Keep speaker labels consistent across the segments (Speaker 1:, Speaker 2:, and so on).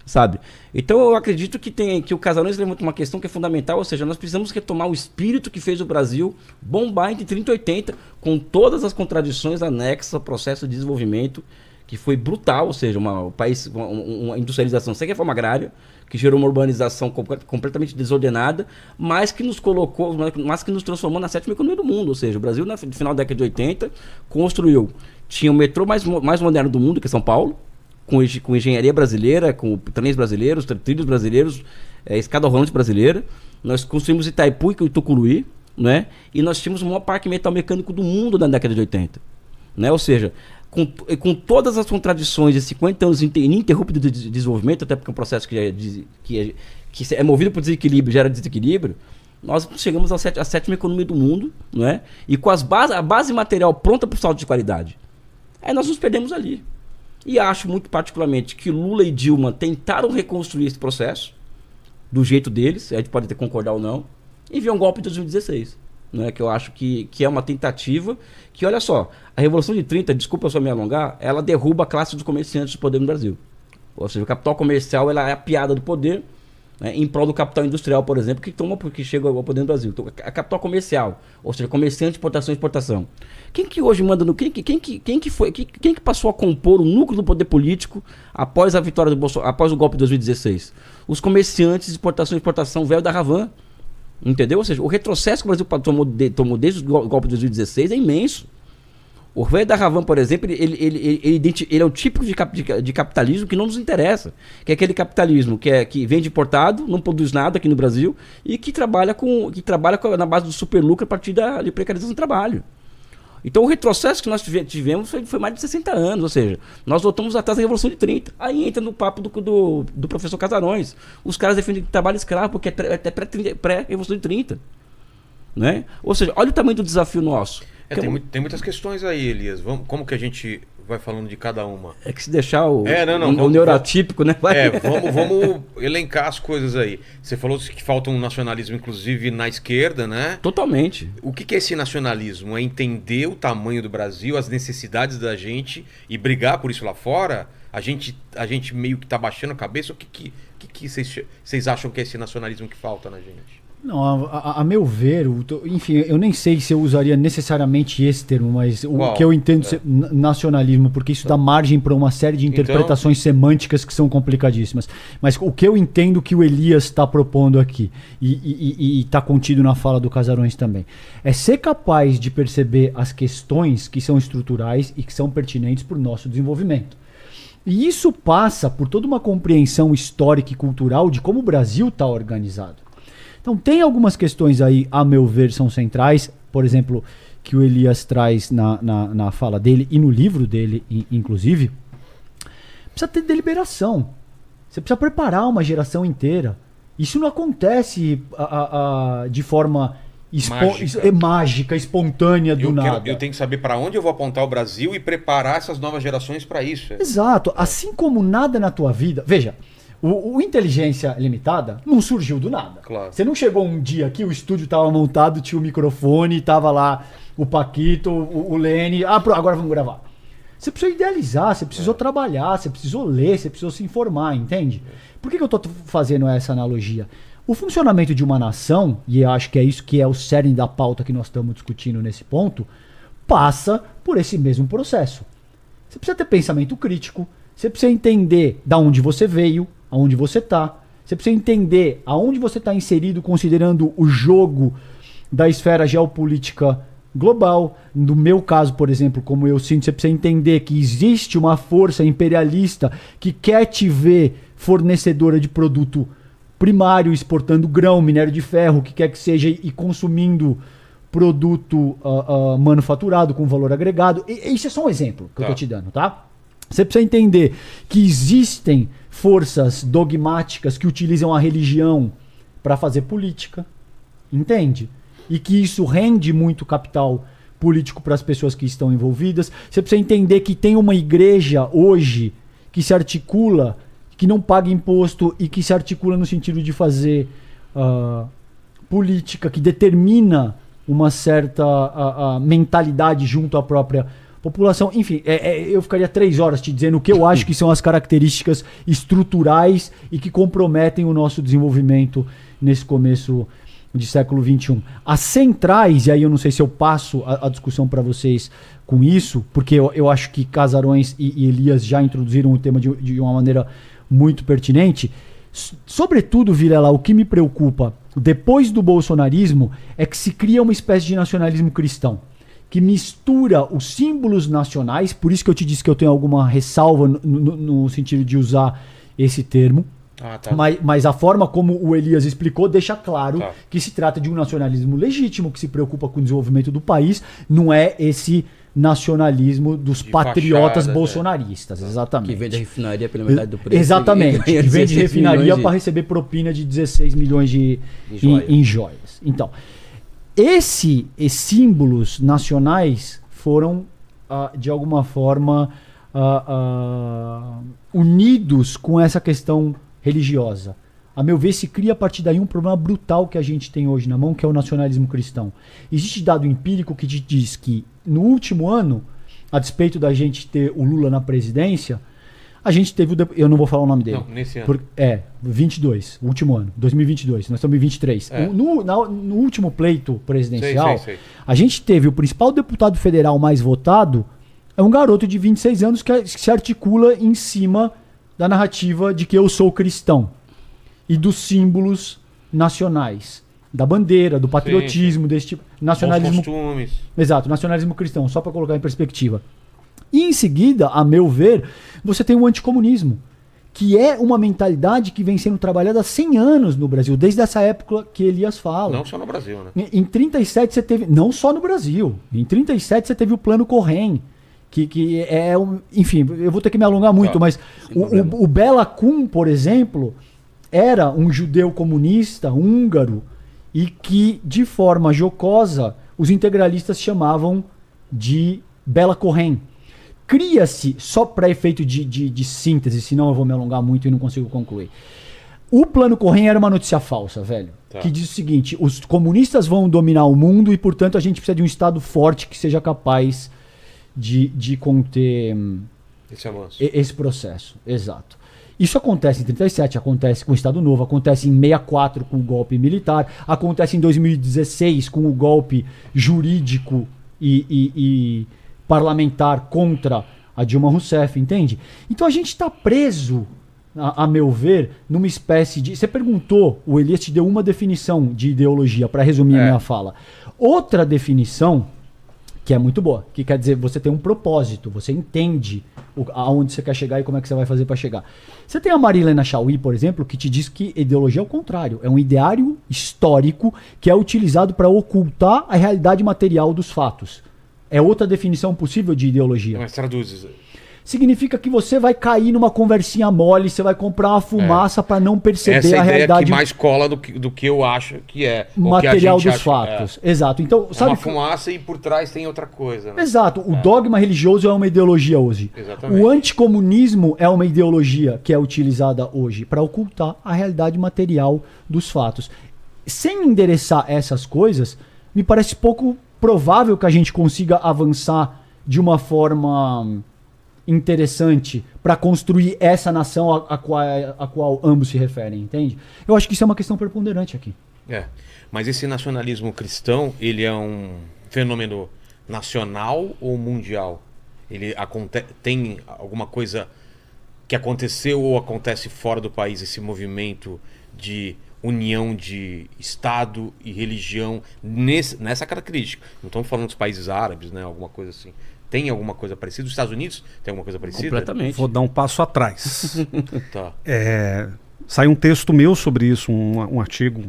Speaker 1: sabe? Então eu acredito que o Casarões levanta uma questão que é fundamental, ou seja, nós precisamos retomar o espírito que fez o Brasil bombar entre 30 e 80, com todas as contradições anexas ao processo de desenvolvimento, que foi brutal, ou seja, o país, uma industrialização sem reforma agrária, que gerou uma urbanização completamente desordenada, mas que nos colocou, mas que nos transformou na sétima economia do mundo. Ou seja, o Brasil, no final da década de 80, tinha o metrô mais moderno do mundo, que é São Paulo, com engenharia brasileira, com trens brasileiros, trilhos brasileiros, escada rolante brasileira. Nós construímos Itaipu e Tucuruí, né? E nós tínhamos o maior parque metal mecânico do mundo na década de 80. Né? Ou seja, com todas as contradições de 50 anos ininterruptos de desenvolvimento, até porque é um processo que é movido por desequilíbrio, gera desequilíbrio, nós chegamos à sétima economia do mundo, né? E com a base material pronta para o salto de qualidade. Aí nós nos perdemos ali. E acho muito particularmente que Lula e Dilma tentaram reconstruir esse processo do jeito deles, a gente pode até concordar ou não, e veio um golpe em 2016, né, que eu acho que é uma tentativa que, olha só, a Revolução de 30, desculpa eu só me alongar, ela derruba a classe dos comerciantes do poder no Brasil. Ou seja, o capital comercial ela é a piada do poder, né, em prol do capital industrial, por exemplo, que chega ao poder no Brasil. Então, a capital comercial, ou seja, comerciante, importação e exportação. Quem que hoje manda no... Quem que passou a compor o núcleo do poder político após a vitória do Bolsonaro, após o golpe de 2016? Os comerciantes, exportação e exportação, velho da Ravan. Entendeu? Ou seja, o retrocesso que o Brasil tomou desde o golpe de 2016 é imenso. O velho da Ravan, por exemplo, ele é o tipo de capitalismo que não nos interessa. Que é aquele capitalismo que vende importado, não produz nada aqui no Brasil e que trabalha na base do superlucro a partir da precarização do trabalho. Então o retrocesso que nós tivemos foi mais de 60 anos, ou seja, nós voltamos atrás da Revolução de 30. Aí entra no papo do professor Casarões. Os caras defendem trabalho escravo porque é pré-Revolução de 30. Né? Ou seja, olha o tamanho do desafio nosso.
Speaker 2: Tem muitas questões aí, Elias. Como que a gente vai falando de cada uma?
Speaker 1: É que se deixar o
Speaker 2: vamos,
Speaker 1: neurotípico, né?
Speaker 2: Vamos elencar as coisas aí. Você falou que falta um nacionalismo, inclusive, na esquerda, né?
Speaker 1: Totalmente.
Speaker 2: O que é esse nacionalismo? É entender o tamanho do Brasil, as necessidades da gente e brigar por isso lá fora? A gente meio que tá baixando a cabeça? O que vocês acham que é esse nacionalismo que falta na gente?
Speaker 3: Não, a meu ver, enfim, eu nem sei se eu usaria necessariamente esse termo, mas o que eu entendo ser nacionalismo, porque isso dá margem para uma série de interpretações semânticas que são complicadíssimas. Mas o que eu entendo que o Elias está propondo aqui, e está contido na fala do Casarões também, é ser capaz de perceber as questões que são estruturais e que são pertinentes para o nosso desenvolvimento. E isso passa por toda uma compreensão histórica e cultural de como o Brasil está organizado. Então tem algumas questões aí, a meu ver, são centrais, por exemplo, que o Elias traz na fala dele e no livro dele, inclusive. Precisa ter deliberação. Você precisa preparar uma geração inteira. Isso não acontece de forma mágica, espontânea, do nada.
Speaker 2: Eu tenho que saber para onde eu vou apontar o Brasil e preparar essas novas gerações para isso.
Speaker 3: Exato. Assim como nada na tua vida... Veja... O Inteligência Limitada não surgiu do nada.
Speaker 2: Claro.
Speaker 3: Você não chegou um dia aqui, o estúdio estava montado, tinha o microfone, estava lá o Paquito, o Lene, agora vamos gravar. Você precisou idealizar, você precisou trabalhar, você precisou ler, você precisou se informar, entende? Por que eu estou fazendo essa analogia? O funcionamento de uma nação, e eu acho que é isso que é o cerne da pauta que nós estamos discutindo nesse ponto, passa por esse mesmo processo. Você precisa ter pensamento crítico, você precisa entender de onde você veio, aonde você está. Você precisa entender aonde você está inserido, considerando o jogo da esfera geopolítica global. No meu caso, por exemplo, como eu sinto, você precisa entender que existe uma força imperialista que quer te ver fornecedora de produto primário, exportando grão, minério de ferro, o que quer que seja, e consumindo produto manufaturado com valor agregado. E isso é só um exemplo que eu estou te dando, tá? Você precisa entender que existem forças dogmáticas que utilizam a religião para fazer política, entende? E que isso rende muito capital político para as pessoas que estão envolvidas. Você precisa entender que tem uma igreja hoje que se articula, que não paga imposto e que se articula no sentido de fazer política, que determina uma certa mentalidade junto à própria População, enfim, eu ficaria 3 horas te dizendo o que eu acho que são as características estruturais e que comprometem o nosso desenvolvimento nesse começo de século XXI. As centrais, e aí eu não sei se eu passo a discussão para vocês com isso, porque eu acho que Casarões e Elias já introduziram o tema de uma maneira muito pertinente. Sobretudo, Vilela, o que me preocupa depois do bolsonarismo é que se cria uma espécie de nacionalismo cristão, que mistura os símbolos nacionais, por isso que eu te disse que eu tenho alguma ressalva no sentido de usar esse termo.
Speaker 2: Tá.
Speaker 3: Mas a forma como o Elias explicou deixa claro que se trata de um nacionalismo legítimo, que se preocupa com o desenvolvimento do país, não é esse nacionalismo dos patriotas
Speaker 2: fachada,
Speaker 3: bolsonaristas, exatamente.
Speaker 1: Que vende a refinaria pela metade do preço.
Speaker 3: Exatamente, que vende refinaria para receber propina de 16 milhões em joias. Então, esses símbolos nacionais foram, de alguma forma, unidos com essa questão religiosa. A meu ver, se cria a partir daí um problema brutal que a gente tem hoje na mão, que é o nacionalismo cristão. Existe dado empírico que diz que no último ano, a despeito da gente ter o Lula na presidência, a gente teve eu não vou falar o nome dele.
Speaker 2: Não, nesse ano.
Speaker 3: 22, o último ano, 2022, nós estamos em 23. No último pleito presidencial,
Speaker 2: sei.
Speaker 3: a gente teve o principal deputado federal mais votado, é um garoto de 26 anos que se articula em cima da narrativa de que eu sou cristão e dos símbolos nacionais, da bandeira, do patriotismo, desse tipo, nacionalismo,
Speaker 2: costumes.
Speaker 3: exato, nacionalismo cristão, só para colocar em perspectiva. E em seguida, a meu ver, você tem o anticomunismo, que é uma mentalidade que vem sendo trabalhada há 100 anos no Brasil, desde essa época que Elias fala.
Speaker 2: Não só no Brasil, né?
Speaker 3: Em 37 você teve, não só no Brasil, em 37 você teve o Plano Cohen, que é enfim, eu vou ter que me alongar muito, mas o Bela Kun, por exemplo, era um judeu comunista húngaro e que, de forma jocosa, os integralistas chamavam de Bela Cohen. Cria-se, só para efeito de síntese, senão eu vou me alongar muito e não consigo concluir. O Plano Cohen era uma notícia falsa, velho. Que diz o seguinte: os comunistas vão dominar o mundo e, portanto, a gente precisa de um Estado forte que seja capaz de conter esse processo. Exato. Isso acontece em 37, acontece com o Estado Novo, acontece em 64 com o golpe militar, acontece em 2016 com o golpe jurídico e parlamentar contra a Dilma Rousseff, entende? Então a gente está preso, a meu ver, numa espécie de... Você perguntou, o Elias te deu uma definição de ideologia, para resumir a minha fala. Outra definição, que é muito boa, que quer dizer, você tem um propósito, você entende aonde você quer chegar e como é que você vai fazer para chegar. Você tem a Marilena Chauí, por exemplo, que te diz que ideologia é o contrário, é um ideário histórico que é utilizado para ocultar a realidade material dos fatos. É outra definição possível de ideologia.
Speaker 2: Mas traduz.
Speaker 3: Significa que você vai cair numa conversinha mole, você vai comprar uma fumaça para não perceber
Speaker 2: essa
Speaker 3: a realidade. Essa é a ideia
Speaker 2: que mais cola do que eu acho que é.
Speaker 3: Material dos fatos. Exato. Então, sabe,
Speaker 2: uma fumaça e por trás tem outra coisa. Né?
Speaker 3: Exato. O dogma religioso é uma ideologia hoje.
Speaker 2: Exatamente.
Speaker 3: O anticomunismo é uma ideologia que é utilizada hoje para ocultar a realidade material dos fatos. Sem endereçar essas coisas, me parece pouco provável que a gente consiga avançar de uma forma interessante para construir essa nação a qual ambos se referem, entende? Eu acho que isso é uma questão preponderante aqui.
Speaker 2: Mas esse nacionalismo cristão, ele é um fenômeno nacional ou mundial? Ele tem alguma coisa que aconteceu ou acontece fora do país, esse movimento de união de Estado e religião nessa característica? Não estamos falando dos países árabes, né? Alguma coisa assim. Tem alguma coisa parecida? Os Estados Unidos tem alguma coisa parecida?
Speaker 1: Completamente.
Speaker 4: Vou dar um passo atrás.
Speaker 2: Tá.
Speaker 4: Saiu um texto meu sobre isso, um artigo,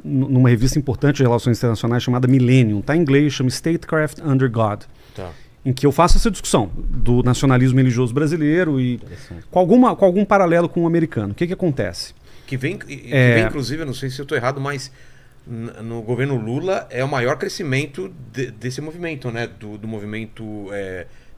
Speaker 4: numa revista importante de relações internacionais chamada Millennium. Está em inglês, chama Statecraft Under God.
Speaker 2: Tá.
Speaker 4: Em que eu faço essa discussão do nacionalismo religioso brasileiro e com algum paralelo com o americano. O que acontece?
Speaker 2: Que vem, inclusive, eu não sei se eu estou errado, mas no governo Lula é o maior crescimento desse movimento, né? Do movimento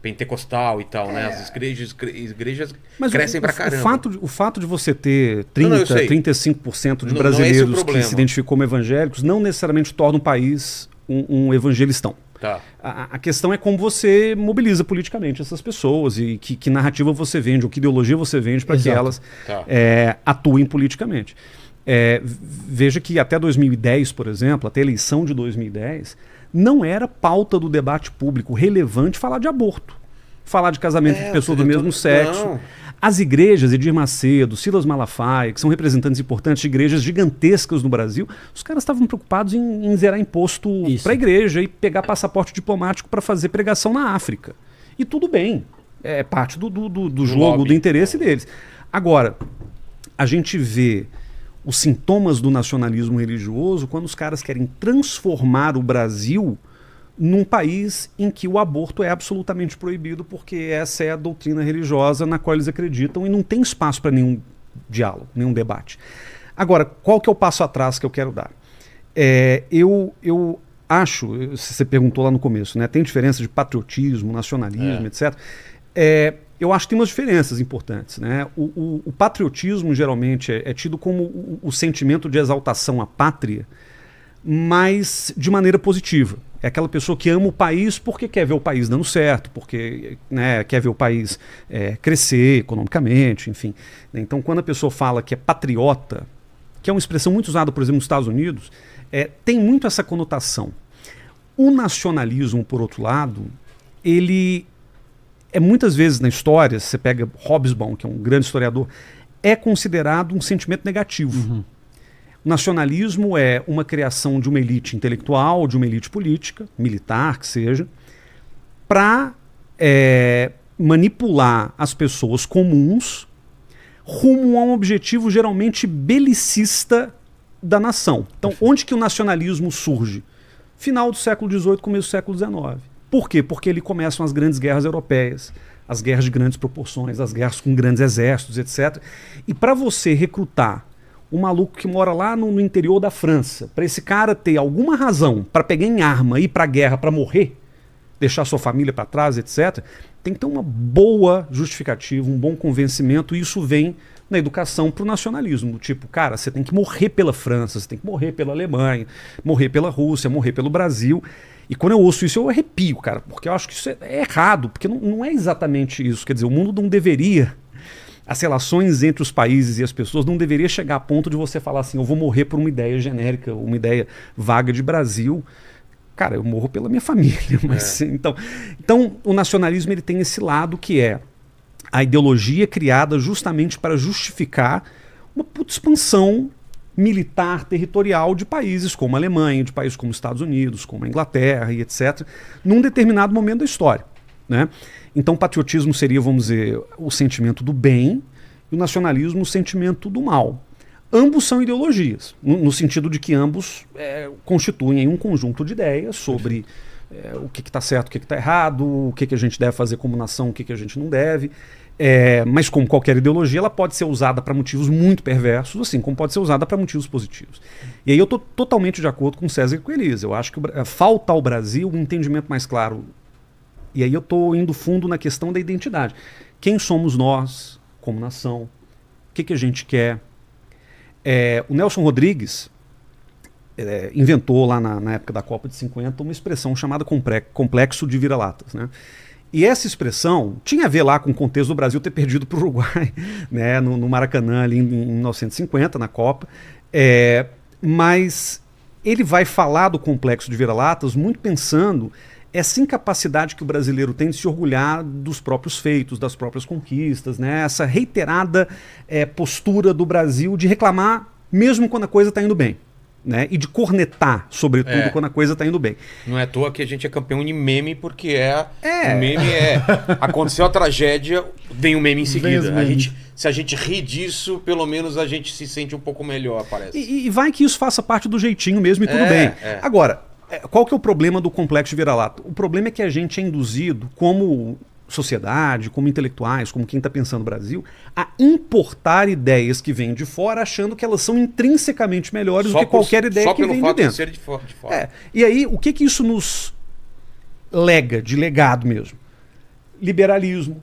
Speaker 2: pentecostal e tal, né? As igrejas crescem pra caramba.
Speaker 4: O fato de você ter 35% de brasileiros que se identificam como evangélicos não necessariamente torna um país um evangelistão.
Speaker 2: Tá.
Speaker 4: A questão é como você mobiliza politicamente essas pessoas e que narrativa você vende, ou que ideologia você vende para que
Speaker 3: Exato.
Speaker 4: elas
Speaker 2: Tá.
Speaker 4: atuem politicamente. Veja que até 2010, por exemplo, até a eleição de 2010, não era pauta do debate público relevante falar de aborto, falar de casamento de pessoas do mesmo sexo.
Speaker 2: Não.
Speaker 4: As igrejas, Edir Macedo, Silas Malafaia, que são representantes importantes de igrejas gigantescas no Brasil, os caras estavam preocupados em zerar imposto para a igreja e pegar passaporte diplomático para fazer pregação na África. E tudo bem, é parte do jogo,
Speaker 2: lobby.
Speaker 4: do interesse deles. Agora, a gente vê os sintomas do nacionalismo religioso quando os caras querem transformar o Brasil num país em que o aborto é absolutamente proibido, porque essa é a doutrina religiosa na qual eles acreditam e não tem espaço para nenhum diálogo, nenhum debate. Agora, qual que é o passo atrás que eu quero dar? Eu acho, você perguntou lá no começo, né, tem diferença de patriotismo, nacionalismo, etc. Eu acho que tem umas diferenças importantes. Né? O patriotismo geralmente é tido como o sentimento de exaltação à pátria, mas de maneira positiva. É aquela pessoa que ama o país porque quer ver o país dando certo, porque quer ver o país crescer economicamente, enfim. Então, quando a pessoa fala que é patriota, que é uma expressão muito usada, por exemplo, nos Estados Unidos, tem muito essa conotação. O nacionalismo, por outro lado, ele muitas vezes na história, você pega Hobsbawm, que é um grande historiador, é considerado um sentimento negativo.
Speaker 3: Uhum.
Speaker 4: O nacionalismo é uma criação de uma elite intelectual, de uma elite política, militar, que seja, para manipular as pessoas comuns rumo a um objetivo geralmente belicista da nação. Então, onde que o nacionalismo surge? Final do século XVIII, começo do século XIX. Por quê? Porque ali começam as grandes guerras europeias, as guerras de grandes proporções, as guerras com grandes exércitos, etc. E para você recrutar um maluco que mora lá no interior da França, para esse cara ter alguma razão para pegar em arma e ir para a guerra para morrer, deixar sua família para trás, etc., tem que ter uma boa justificativa, um bom convencimento, e isso vem na educação para o nacionalismo. Tipo, cara, você tem que morrer pela França, você tem que morrer pela Alemanha, morrer pela Rússia, morrer pelo Brasil. E quando eu ouço isso, eu arrepio, cara, porque eu acho que isso é errado, porque não é exatamente isso. Quer dizer, o mundo não deveria... As relações entre os países e as pessoas não deveria chegar a ponto de você falar assim, eu vou morrer por uma ideia genérica, uma ideia vaga de Brasil. Cara, eu morro pela minha família. Mas, então, o nacionalismo ele tem esse lado que é a ideologia criada justamente para justificar uma puta expansão militar, territorial de países como a Alemanha, de países como os Estados Unidos, como a Inglaterra e etc., num determinado momento da história. Né? Então, o patriotismo seria, vamos dizer, o sentimento do bem e o nacionalismo o sentimento do mal. Ambos são ideologias, no sentido de que ambos constituem um conjunto de ideias sobre o que está certo, o que está errado, o que a gente deve fazer como nação, o que a gente não deve. Mas, como qualquer ideologia, ela pode ser usada para motivos muito perversos, assim como pode ser usada para motivos positivos. E aí eu estou totalmente de acordo com o César e com o Elisa. Eu acho que falta ao Brasil um entendimento mais claro. E aí eu estou indo fundo na questão da identidade. Quem somos nós como nação? O que a gente quer? O Nelson Rodrigues inventou lá na época da Copa de 50 uma expressão chamada complexo de vira-latas. Né? E essa expressão tinha a ver lá com o contexto do Brasil ter perdido para o Uruguai, né, no Maracanã ali em 1950, na Copa. Mas ele vai falar do complexo de vira-latas muito pensando essa incapacidade que o brasileiro tem de se orgulhar dos próprios feitos, das próprias conquistas, né? Essa reiterada postura do Brasil de reclamar mesmo quando a coisa está indo bem. Né? E de cornetar, quando a coisa está indo bem.
Speaker 2: Não é à toa que a gente é campeão de meme, porque o meme aconteceu a tragédia, vem o meme em seguida. Se a gente ri disso, pelo menos a gente se sente um pouco melhor, parece.
Speaker 4: E vai que isso faça parte do jeitinho mesmo e tudo bem. Agora, qual que é o problema do complexo de vira-lata? O problema é que a gente é induzido, como sociedade, como intelectuais, como quem está pensando no Brasil, a importar ideias que vêm de fora, achando que elas são intrinsecamente melhores do que qualquer ideia que vem de dentro.
Speaker 2: Só pelo fato de ser de fora.
Speaker 4: E aí, o que isso nos lega, de legado mesmo? Liberalismo.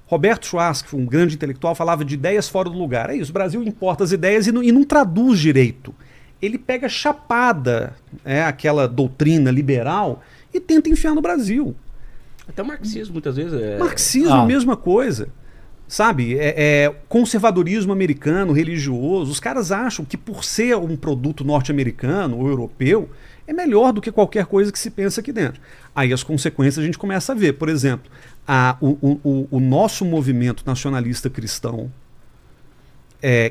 Speaker 4: Roberto Schwarzkopf, um grande intelectual, falava de ideias fora do lugar. É isso, o Brasil importa as ideias e não traduz direito. Ele pega chapada, aquela doutrina liberal, e tenta enfiar no Brasil.
Speaker 1: Até o marxismo, muitas vezes.
Speaker 4: Marxismo,
Speaker 3: Ah.
Speaker 4: a mesma coisa. Sabe? Conservadorismo americano, religioso. Os caras acham que por ser um produto norte-americano ou europeu, é melhor do que qualquer coisa que se pensa aqui dentro. Aí as consequências a gente começa a ver. Por exemplo, o nosso movimento nacionalista cristão,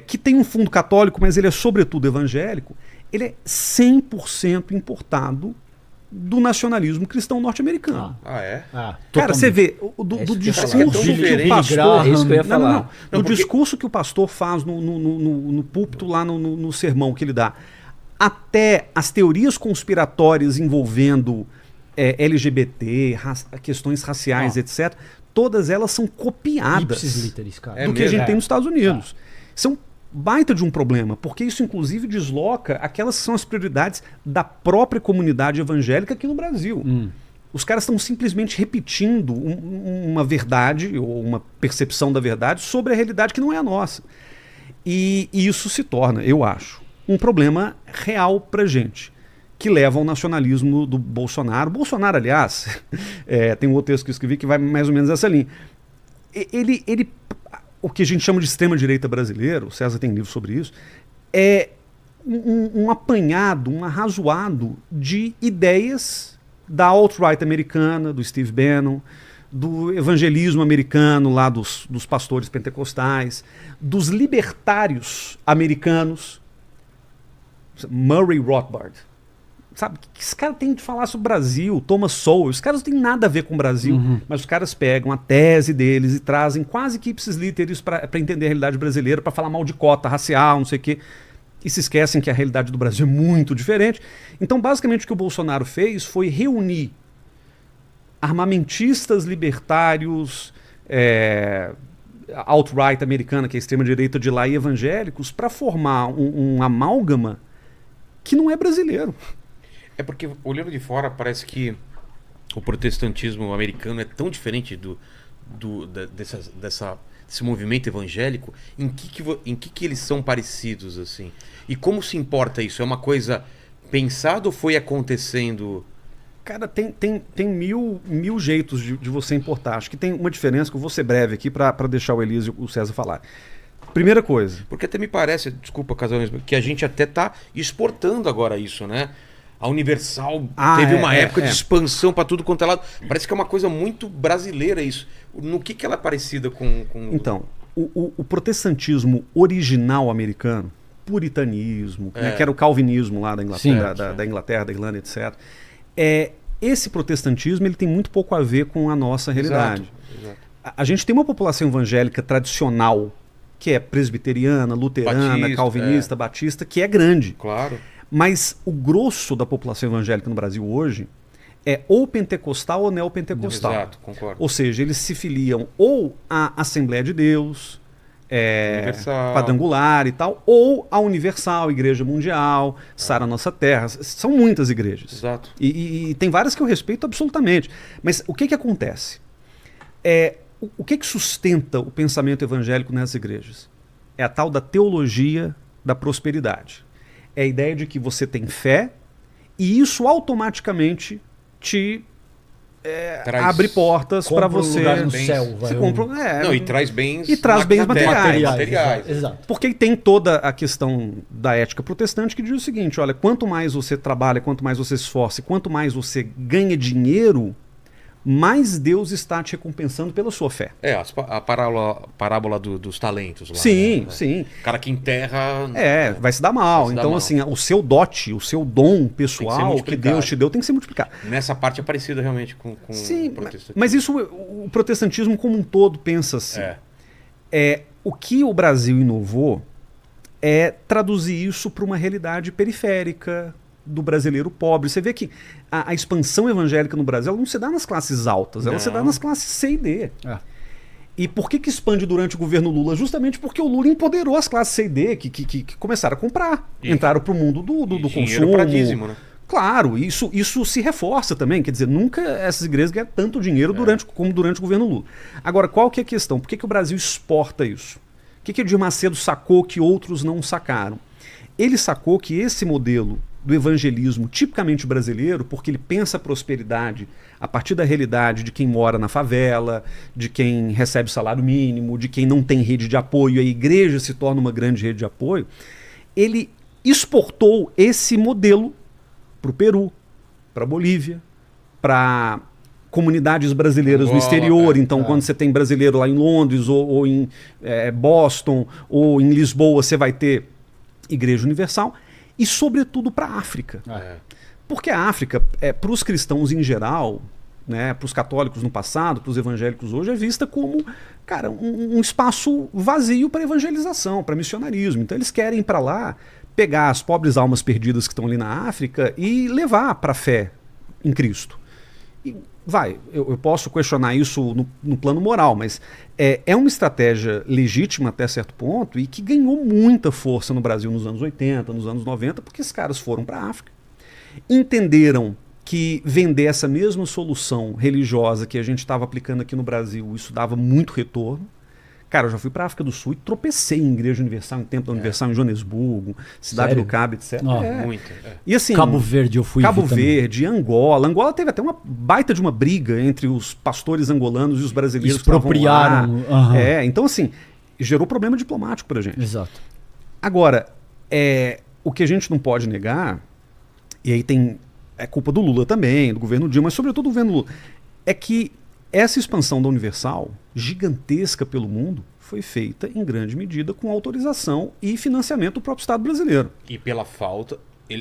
Speaker 4: que tem um fundo católico, mas ele é sobretudo evangélico, ele é 100% importado do nacionalismo cristão norte-americano.
Speaker 2: Ah, é?
Speaker 4: Cara, você vê, do
Speaker 1: isso que eu ia
Speaker 4: discurso
Speaker 1: falar.
Speaker 4: que o
Speaker 2: Billy
Speaker 4: pastor...
Speaker 3: Graham.
Speaker 1: É isso que eu ia
Speaker 4: Não,
Speaker 1: falar.
Speaker 4: não.
Speaker 2: Não,
Speaker 4: O
Speaker 2: porque-
Speaker 4: discurso que o pastor faz no púlpito, lá no sermão que ele dá, até as teorias conspiratórias envolvendo LGBT, questões raciais, etc., todas elas são copiadas
Speaker 3: Ipsis literis, cara.
Speaker 2: É
Speaker 4: do que a
Speaker 2: mesmo?
Speaker 4: gente tem nos Estados Unidos. Isso é um baita de um problema, porque isso inclusive desloca aquelas que são as prioridades da própria comunidade evangélica aqui no Brasil. Os caras estão simplesmente repetindo uma verdade ou uma percepção da verdade sobre a realidade que não é a nossa. E isso se torna, eu acho, um problema real pra gente, que leva ao nacionalismo do Bolsonaro. Bolsonaro, aliás, tem um outro texto que eu escrevi que vai mais ou menos nessa linha. Ele o que a gente chama de extrema-direita brasileiro, o César tem livro sobre isso, é um apanhado, um arrazoado de ideias da alt-right americana, do Steve Bannon, do evangelismo americano lá dos pastores pentecostais, dos libertários americanos, Murray Rothbard. Sabe, o que esse cara tem de falar sobre o Brasil? Thomas Sowell, os caras não têm nada a ver com o Brasil, mas os caras pegam a tese deles e trazem quase que ipsis literis para entender a realidade brasileira, para falar mal de cota racial, não sei o quê, e se esquecem que a realidade do Brasil é muito diferente. Então, basicamente, o que o Bolsonaro fez foi reunir armamentistas libertários, alt-right americana, que é a extrema-direita de lá, e evangélicos, para formar um amálgama que não é brasileiro.
Speaker 2: É porque, olhando de fora, parece que o protestantismo americano é tão diferente desse movimento evangélico. Em que eles são parecidos, assim? E como se importa isso? É uma coisa pensada ou foi acontecendo?
Speaker 4: Cara, tem mil jeitos de você importar. Acho que tem uma diferença, que eu vou ser breve aqui para deixar o Elísio e o César falar. Primeira coisa.
Speaker 2: Porque até me parece, desculpa, Casanismo, que a gente até está exportando agora isso, né? A Universal teve uma época de expansão para tudo quanto é lado. Parece que é uma coisa muito brasileira isso. No que ela é parecida com...
Speaker 4: Então, o protestantismo original americano, puritanismo, né, que era o calvinismo lá da Inglaterra, da Inglaterra, da Irlanda, etc. Esse protestantismo ele tem muito pouco a ver com a nossa realidade.
Speaker 2: Exato.
Speaker 4: A gente tem uma população evangélica tradicional, que é presbiteriana, luterana,
Speaker 2: Batista,
Speaker 4: calvinista, batista, que é grande.
Speaker 2: Claro.
Speaker 4: Mas o grosso da população evangélica no Brasil hoje é ou pentecostal ou neopentecostal.
Speaker 2: Exato, concordo.
Speaker 4: Ou seja, eles se filiam ou à Assembleia de Deus,
Speaker 2: Universal.
Speaker 4: Quadrangular e tal, ou à Universal, Igreja Mundial, Sara Nossa Terra. São muitas igrejas.
Speaker 2: Exato.
Speaker 4: E tem várias que eu respeito absolutamente. Mas o que acontece? O que sustenta o pensamento evangélico nessas igrejas? É a tal da teologia da prosperidade. É a ideia de que você tem fé e isso automaticamente te abre portas para você.
Speaker 3: Lugar no
Speaker 2: bens.
Speaker 3: céu,
Speaker 4: Você compra,
Speaker 2: Não, e traz bens...
Speaker 4: E traz bens materiais.
Speaker 2: materiais.
Speaker 3: Exato.
Speaker 4: Porque tem toda a questão da ética protestante que diz o seguinte: olha, quanto mais você trabalha, quanto mais você se esforça, quanto mais você ganha dinheiro, mais Deus está te recompensando pela sua fé.
Speaker 2: A parábola dos talentos lá.
Speaker 4: Sim,
Speaker 2: né?
Speaker 4: sim.
Speaker 2: O cara que enterra...
Speaker 4: Vai se dar mal.
Speaker 2: Vai se dar
Speaker 4: Então,
Speaker 2: mal.
Speaker 4: assim, o seu dote, o seu dom pessoal que
Speaker 2: multiplicado.
Speaker 4: Deus te deu tem que ser multiplicado.
Speaker 2: Nessa parte é parecida realmente com
Speaker 4: Sim,
Speaker 2: o protestantismo.
Speaker 4: mas isso o protestantismo como um todo pensa assim. O que o Brasil inovou é traduzir isso para uma realidade periférica do brasileiro pobre. Você vê que a expansão evangélica no Brasil ela não se dá nas classes altas, ela se dá nas classes C e D. E por que expande durante o governo Lula? Justamente porque o Lula empoderou as classes C e D que começaram a comprar, entraram para o mundo do consumo.
Speaker 2: Pra dízimo, né?
Speaker 4: Claro, isso se reforça também. Quer dizer, nunca essas igrejas ganham tanto dinheiro como durante o governo Lula. Agora, qual que é a questão? Por que o Brasil exporta isso? O que Edir Macedo sacou que outros não sacaram? Ele sacou que esse modelo do evangelismo tipicamente brasileiro, porque ele pensa a prosperidade a partir da realidade de quem mora na favela, de quem recebe salário mínimo, de quem não tem rede de apoio, a igreja se torna uma grande rede de apoio. Ele exportou esse modelo para o Peru, para a Bolívia, para comunidades brasileiras no exterior. Então, quando você tem brasileiro lá em Londres, ou em Boston, ou em Lisboa, você vai ter Igreja Universal. E, sobretudo, para a África. Porque a África, para os cristãos em geral, né, para os católicos no passado, para os evangélicos hoje, é vista como, cara, um espaço vazio para evangelização, para missionarismo. Então, eles querem ir para lá, pegar as pobres almas perdidas que estão ali na África e levar para a fé em Cristo. E eu posso questionar isso no plano moral, mas é uma estratégia legítima até certo ponto e que ganhou muita força no Brasil nos anos 80, nos anos 90, porque esses caras foram para a África, entenderam que vender essa mesma solução religiosa que a gente estava aplicando aqui no Brasil, isso dava muito retorno. Cara, eu já fui para a África do Sul e tropecei em Igreja Universal, em Templo da Universal em Joanesburgo, Cidade
Speaker 3: Sério?
Speaker 4: do Cabo, etc.
Speaker 2: Muito.
Speaker 4: E assim,
Speaker 3: Cabo Verde eu fui.
Speaker 4: Cabo
Speaker 3: ver também.
Speaker 4: Verde, Angola. Angola teve até uma baita de uma briga entre os pastores angolanos e os brasileiros que estavam lá.
Speaker 3: Expropriaram.
Speaker 4: Então assim, gerou problema diplomático pra gente.
Speaker 3: Exato.
Speaker 4: Agora, o que a gente não pode negar, e aí é culpa do Lula também, do governo Dilma, mas sobretudo do governo Lula, é que essa expansão da Universal, gigantesca pelo mundo, foi feita em grande medida com autorização e financiamento do próprio Estado brasileiro.
Speaker 2: E pela falta,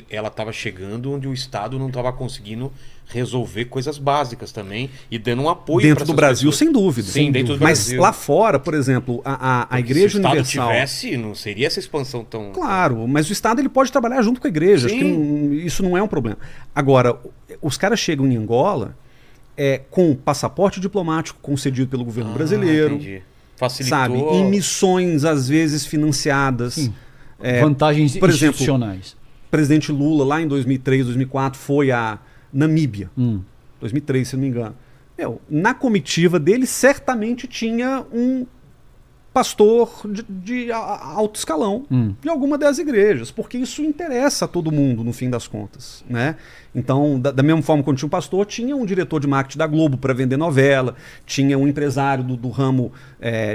Speaker 2: ela estava chegando onde o Estado não estava conseguindo resolver coisas básicas também e dando um apoio
Speaker 4: dentro do Brasil, sem dúvida.
Speaker 2: Sim, dentro do
Speaker 4: Mas
Speaker 2: Brasil.
Speaker 4: lá fora, por exemplo, a Igreja Universal...
Speaker 2: Se o Estado tivesse, não seria essa expansão tão...
Speaker 4: Claro, mas o Estado ele pode trabalhar junto com a igreja. Acho que isso não é um problema. Agora, os caras chegam em Angola com passaporte diplomático concedido pelo governo brasileiro.
Speaker 2: Entendi. Facilitou.
Speaker 4: Sabe, em missões às vezes financiadas.
Speaker 3: Sim. Vantagens
Speaker 4: por exemplo,
Speaker 3: institucionais.
Speaker 4: O presidente Lula, lá em 2003, 2004, foi a Namíbia. 2003, se não me engano. Na comitiva dele, certamente tinha um pastor de alto escalão de alguma das igrejas, porque isso interessa a todo mundo, no fim das contas, né? Então, da mesma forma quando tinha um pastor, tinha um diretor de marketing da Globo para vender novela, tinha um empresário do ramo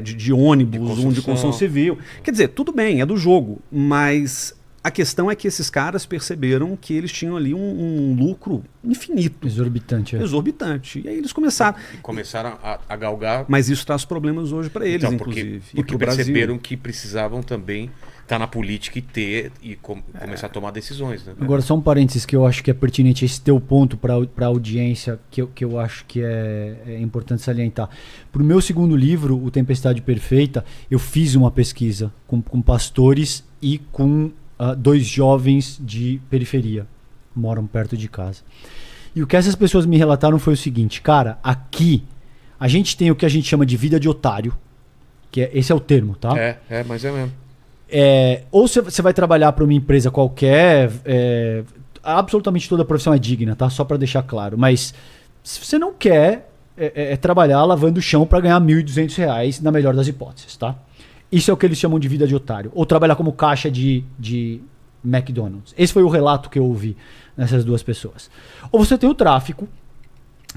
Speaker 4: de ônibus, de construção civil. Quer dizer, tudo bem, é do jogo, mas a questão é que esses caras perceberam que eles tinham ali um lucro infinito.
Speaker 3: Exorbitante.
Speaker 4: Exorbitante. E aí eles começaram...
Speaker 2: E começaram a galgar...
Speaker 4: Mas isso traz problemas hoje para eles,
Speaker 2: então,
Speaker 4: inclusive.
Speaker 2: Porque perceberam que precisavam também estar na política e começar a tomar decisões. Né?
Speaker 3: Agora, só um parênteses que eu acho que é pertinente, esse teu ponto para a audiência, que eu acho que é importante salientar. Para o meu segundo livro, O Tempestade Perfeita, eu fiz uma pesquisa com pastores e com 2 jovens de periferia, moram perto de casa. E o que essas pessoas me relataram foi o seguinte: cara, aqui a gente tem o que a gente chama de vida de otário, que esse é o termo, tá?
Speaker 2: Mas é mesmo.
Speaker 3: Ou você vai trabalhar para uma empresa qualquer, absolutamente toda profissão é digna, tá? Só para deixar claro. Mas se você não quer trabalhar lavando o chão para ganhar R$1.200, na melhor das hipóteses, tá? Isso é o que eles chamam de vida de otário. Ou trabalhar como caixa de McDonald's. Esse foi o relato que eu ouvi nessas 2 pessoas. Ou você tem o tráfico,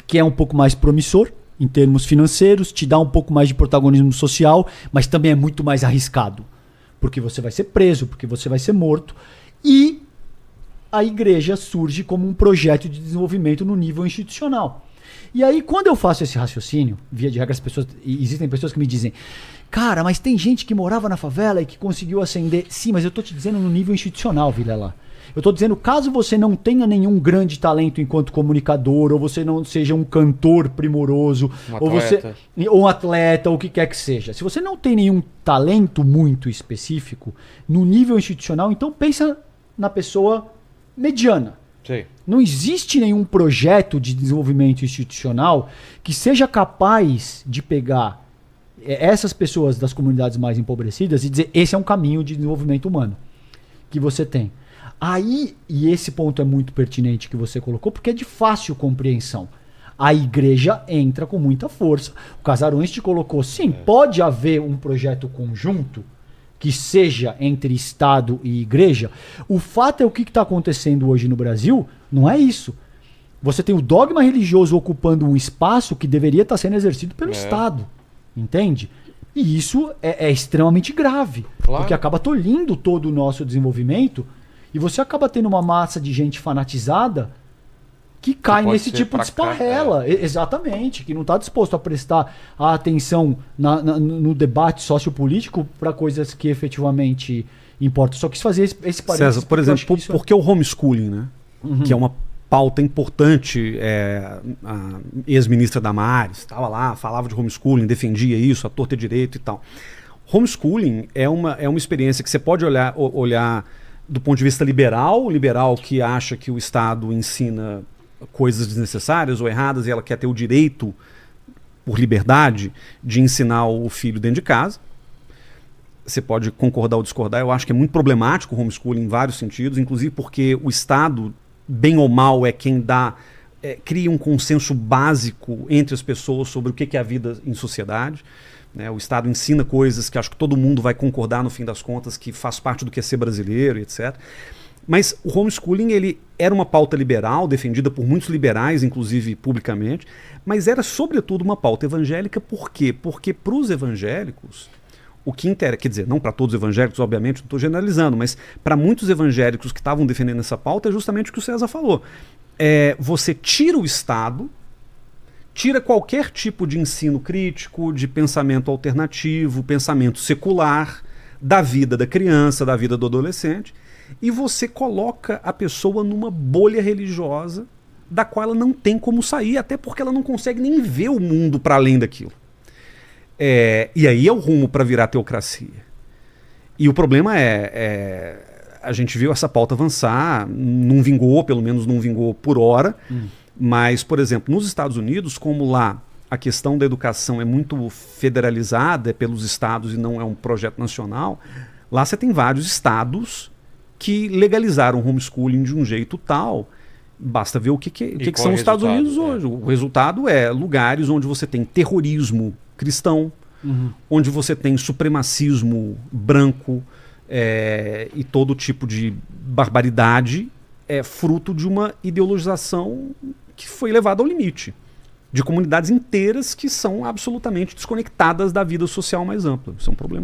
Speaker 3: que é um pouco mais promissor em termos financeiros, te dá um pouco mais de protagonismo social, mas também é muito mais arriscado. Porque você vai ser preso, porque você vai ser morto. E a igreja surge como um projeto de desenvolvimento no nível institucional. E aí, quando eu faço esse raciocínio, via de regra, existem pessoas que me dizem: cara, mas tem gente que morava na favela e que conseguiu ascender. Sim, mas eu tô te dizendo no nível institucional, Vilela. Eu tô dizendo, caso você não tenha nenhum grande talento enquanto comunicador, ou você não seja um cantor primoroso, ou um atleta, ou o que quer que seja. Se você não tem nenhum talento muito específico, no nível institucional, então pensa na pessoa mediana.
Speaker 2: Sim.
Speaker 3: Não existe nenhum projeto de desenvolvimento institucional que seja capaz de pegar essas pessoas das comunidades mais empobrecidas e dizer: esse é um caminho de desenvolvimento humano que você tem. Aí, e esse ponto é muito pertinente que você colocou, porque é de fácil compreensão. A igreja entra com muita força. O Casarões te colocou, sim, pode haver um projeto conjunto que seja entre Estado e igreja. O fato é o que está acontecendo hoje no Brasil, não é isso. Você tem o dogma religioso ocupando um espaço que deveria estar sendo exercido pelo Estado, entende? E isso é extremamente grave,
Speaker 2: Claro.
Speaker 3: porque acaba tolhindo todo o nosso desenvolvimento e você acaba tendo uma massa de gente fanatizada que cai
Speaker 2: pode
Speaker 3: nesse
Speaker 2: ser
Speaker 3: tipo
Speaker 2: pra
Speaker 3: de esparrela. Exatamente, que não está disposto a prestar a atenção no debate sociopolítico para coisas que efetivamente importam. Só quis fazer esse parênteses.
Speaker 4: César, por
Speaker 3: porque eu acho
Speaker 4: exemplo,
Speaker 3: que isso
Speaker 4: por que o homeschooling, né? Que é uma pauta importante, a ex-ministra Damares estava lá, falava de homeschooling, defendia isso, a torta e direito e tal. Homeschooling é uma experiência que você pode olhar do ponto de vista liberal que acha que o Estado ensina coisas desnecessárias ou erradas e ela quer ter o direito, por liberdade, de ensinar o filho dentro de casa. Você pode concordar ou discordar, eu acho que é muito problemático o homeschooling em vários sentidos, inclusive porque o Estado, bem ou mal, é quem cria um consenso básico entre as pessoas sobre o que é a vida em sociedade. Né? O Estado ensina coisas que acho que todo mundo vai concordar no fim das contas, que faz parte do que é ser brasileiro, etc. Mas o homeschooling ele era uma pauta liberal, defendida por muitos liberais, inclusive publicamente, mas era sobretudo uma pauta evangélica. Por quê? Porque para os evangélicos, o que interessa, quer dizer, não para todos os evangélicos, obviamente, não estou generalizando, mas para muitos evangélicos que estavam defendendo essa pauta é justamente o que o César falou. Você tira o Estado, tira qualquer tipo de ensino crítico, de pensamento alternativo, pensamento secular, da vida da criança, da vida do adolescente, e você coloca a pessoa numa bolha religiosa da qual ela não tem como sair, até porque ela não consegue nem ver o mundo para além daquilo. E aí é o rumo para virar teocracia. E o problema a gente viu essa pauta avançar, não vingou, pelo menos não vingou por hora, mas, por exemplo, nos Estados Unidos, como lá a questão da educação é muito federalizada, é pelos estados e não é um projeto nacional, lá você tem vários estados que legalizaram o homeschooling de um jeito tal. Basta ver o que são os Estados Unidos hoje. O resultado é lugares onde você tem terrorismo cristão, onde você tem supremacismo branco e todo tipo de barbaridade fruto de uma ideologização que foi levada ao limite. De comunidades inteiras que são absolutamente desconectadas da vida social mais ampla. Isso é um problema.